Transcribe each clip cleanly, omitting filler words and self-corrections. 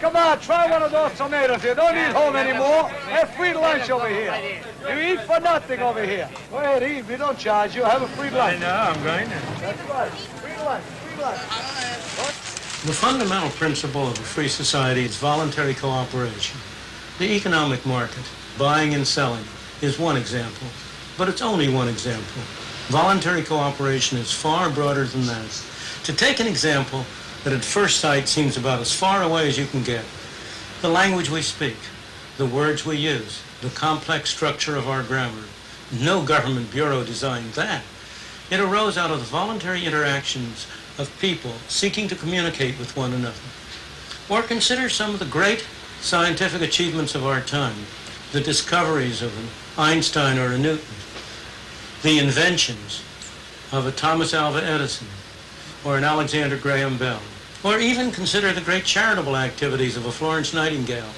come on, try one of those tomatoes. You don't eat home anymore. Have free lunch over here. You eat for nothing over here. Go ahead, eat. We don't charge you. Have a free lunch. I know, I'm going to. That's right. Free lunch, free lunch. The fundamental principle of a free society is voluntary cooperation. The economic market, buying and selling, is one example, but it's only one example. Voluntary cooperation is far broader than that. To take an example that at first sight seems about as far away as you can get, the language we speak, the words we use, the complex structure of our grammar. No government bureau designed that. It arose out of the voluntary interactions of people seeking to communicate with one another. Or consider some of the great scientific achievements of our time, the discoveries of an Einstein or a Newton, the inventions of a Thomas Alva Edison or an Alexander Graham Bell, or even consider the great charitable activities of a Florence Nightingale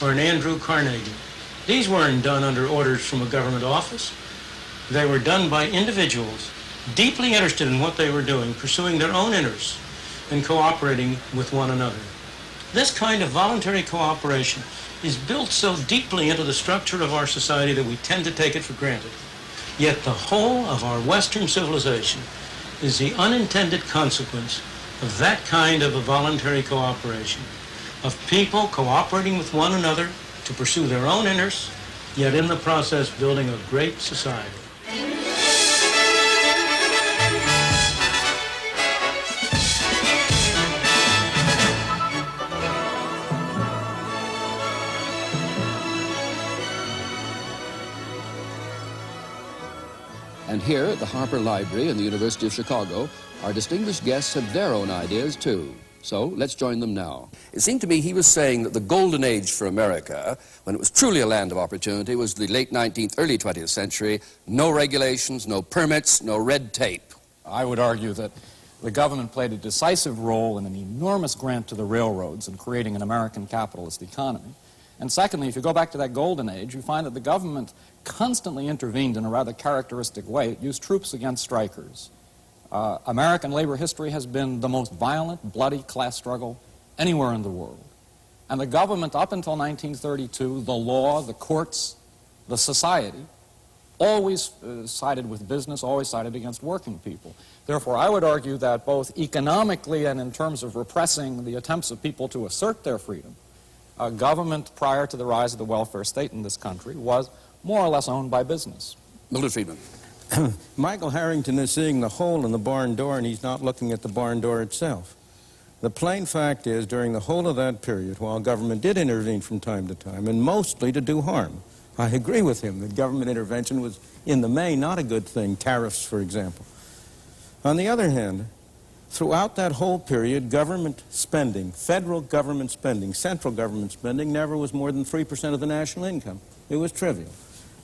or an Andrew Carnegie. These weren't done under orders from a government office. They were done by individuals deeply interested in what they were doing, pursuing their own interests and cooperating with one another. This kind of voluntary cooperation is built so deeply into the structure of our society that we tend to take it for granted. Yet the whole of our Western civilization is the unintended consequence of that kind of a voluntary cooperation, of people cooperating with one another to pursue their own interests, yet in the process building a great society. And here at the Harper Library in the University of Chicago, our distinguished guests had their own ideas too. So let's join them now. It seemed to me he was saying that the golden age for America, when it was truly a land of opportunity, was the late 19th, early 20th century. No regulations, no permits, no red tape. I would argue that the government played a decisive role in an enormous grant to the railroads in creating an American capitalist economy. And secondly, if you go back to that golden age, you find that the government constantly intervened in a rather characteristic way. It used troops against strikers. American labor history has been the most violent, bloody class struggle anywhere in the world. And the government, up until 1932, the law, the courts, the society, always sided with business, always sided against working people. Therefore, I would argue that both economically and in terms of repressing the attempts of people to assert their freedom, government prior to the rise of the welfare state in this country was more or less owned by business. Milton Friedman. Michael Harrington is seeing the hole in the barn door, and he's not looking at the barn door itself. The plain fact is, during the whole of that period, while government did intervene from time to time, and mostly to do harm, I agree with him that government intervention was, in the main, not a good thing, tariffs, for example. On the other hand, throughout that whole period, government spending, federal government spending, central government spending, never was more than 3% of the national income. It was trivial.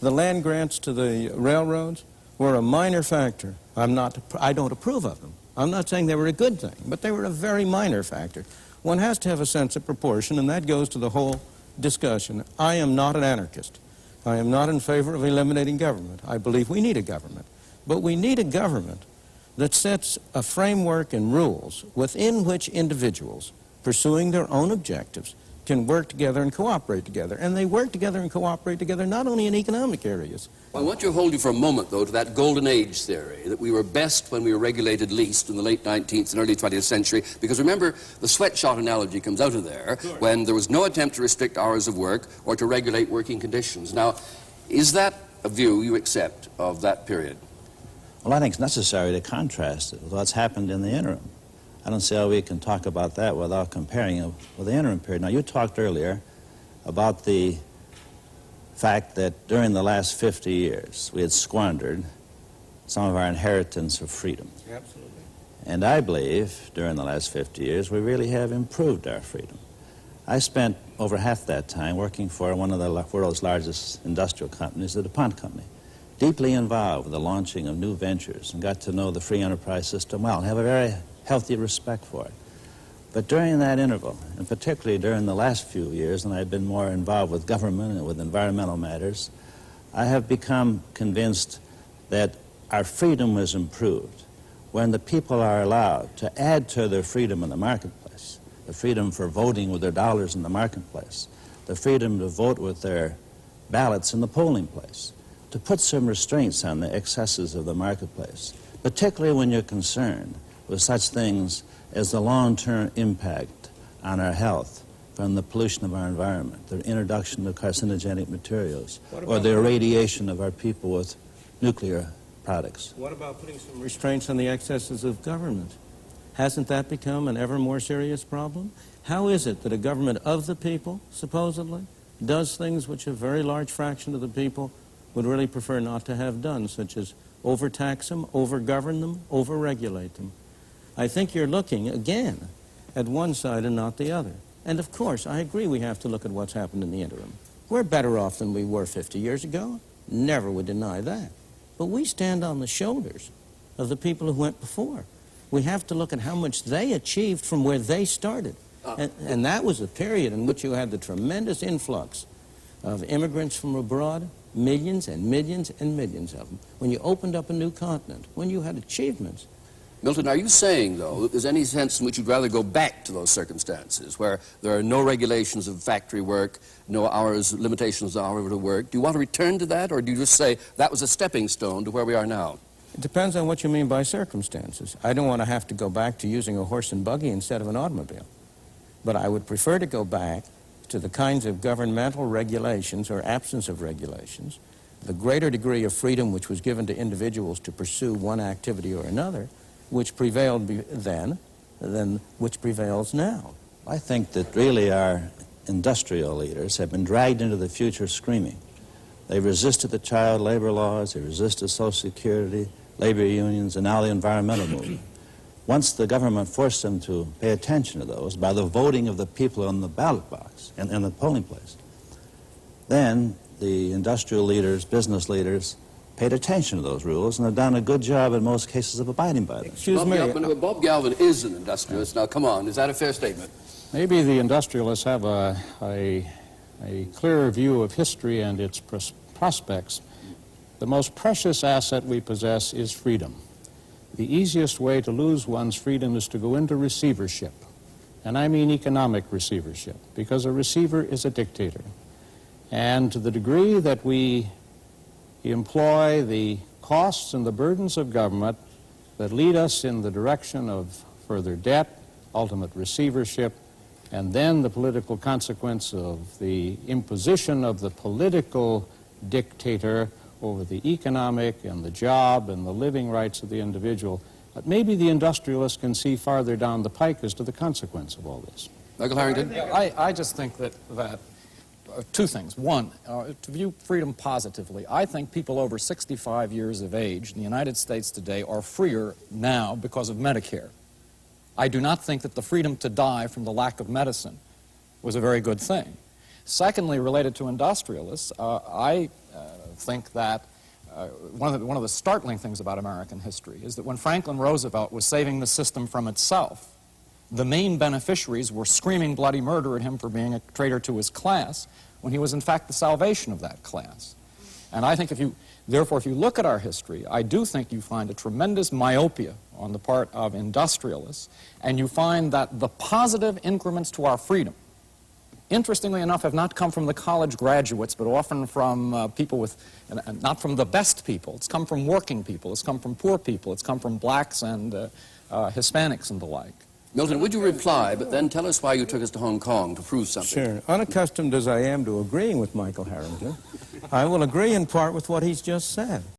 The land grants to the railroads were a minor factor. I don't approve of them. I'm not saying they were a good thing, but they were a very minor factor. One has to have a sense of proportion, and that goes to the whole discussion. I am not an anarchist. I am not in favor of eliminating government. I believe we need a government. But we need a government that sets a framework and rules within which individuals, pursuing their own objectives, can work together and cooperate together. And they work together and cooperate together not only in economic areas. I want to hold you for a moment, though, to that golden age theory, that we were best when we were regulated least in the late 19th and early 20th century, because remember, the sweatshop analogy comes out of there, when there was no attempt to restrict hours of work or to regulate working conditions. Now, is that a view you accept of that period? Well, I think it's necessary to contrast it with what's happened in the interim. I don't see how we can talk about that without comparing it with the interim period. Now, you talked earlier about the fact that during the last 50 years, we had squandered some of our inheritance of freedom. Absolutely. And I believe during the last 50 years, we really have improved our freedom. I spent over half that time working for one of the world's largest industrial companies, the DuPont Company, deeply involved with the launching of new ventures and got to know the free enterprise system well and have a very healthy respect for it. But during that interval, and particularly during the last few years, when I've been more involved with government and with environmental matters, I have become convinced that our freedom was improved when the people are allowed to add to their freedom in the marketplace the freedom for voting with their dollars in the marketplace, the freedom to vote with their ballots in the polling place, to put some restraints on the excesses of the marketplace, particularly when you're concerned with such things as the long-term impact on our health from the pollution of our environment, the introduction of carcinogenic materials, or the irradiation of our people with nuclear products. What about putting some restraints on the excesses of government? Hasn't that become an ever more serious problem? How is it that a government of the people, supposedly, does things which a very large fraction of the people would really prefer not to have done, such as overtax them, overgovern them, overregulate them? I think you're looking, again, at one side and not the other. And of course, I agree we have to look at what's happened in the interim. We're better off than we were 50 years ago. Never would deny that. But we stand on the shoulders of the people who went before. We have to look at how much they achieved from where they started. And that was a period in which you had the tremendous influx of immigrants from abroad, millions and millions and millions of them. When you opened up a new continent, when you had achievements. Milton, are you saying, though, that there's any sense in which you'd rather go back to those circumstances where there are no regulations of factory work, no hours, limitations of hours of work? Do you want to return to that, or do you just say that was a stepping stone to where we are now? It depends on what you mean by circumstances. I don't want to have to go back to using a horse and buggy instead of an automobile. But I would prefer to go back to the kinds of governmental regulations or absence of regulations, the greater degree of freedom which was given to individuals to pursue one activity or another, which prevailed then than which prevails now. I think that really our industrial leaders have been dragged into the future screaming. They resisted the child labor laws, they resisted Social Security, labor unions, and now the environmental movement. Once the government forced them to pay attention to those by the voting of the people on the ballot box and in the polling place, then the industrial leaders, business leaders, paid attention to those rules and have done a good job in most cases of abiding by them. Excuse me. Bob Galvin is an industrialist. Now, come on, is that a fair statement? Maybe the industrialists have a clearer view of history and its prospects. The most precious asset we possess is freedom. The easiest way to lose one's freedom is to go into receivership. And I mean economic receivership, because a receiver is a dictator. And to the degree that we employ the costs and the burdens of government that lead us in the direction of further debt, ultimate receivership, and then the political consequence of the imposition of the political dictator over the economic and the job and the living rights of the individual, maybe the industrialists can see farther down the pike as to the consequence of all this. Michael Harrington? I just think that two things. One, to view freedom positively, I think people over 65 years of age in the United States today are freer now because of Medicare. I do not think that the freedom to die from the lack of medicine was a very good thing. Secondly, related to industrialists, I think that one of the startling things about American history is that when Franklin Roosevelt was saving the system from itself, the main beneficiaries were screaming bloody murder at him for being a traitor to his class, when he was in fact the salvation of that class. And I think therefore, if you look at our history, I do think you find a tremendous myopia on the part of industrialists, and you find that the positive increments to our freedom, interestingly enough, have not come from the college graduates, but often from people with, not from the best people. It's come from working people, it's come from poor people, it's come from blacks and Hispanics and the like. Milton, would you reply, but then tell us why you took us to Hong Kong to prove something? Sure. Unaccustomed as I am to agreeing with Michael Harrington, I will agree in part with what he's just said.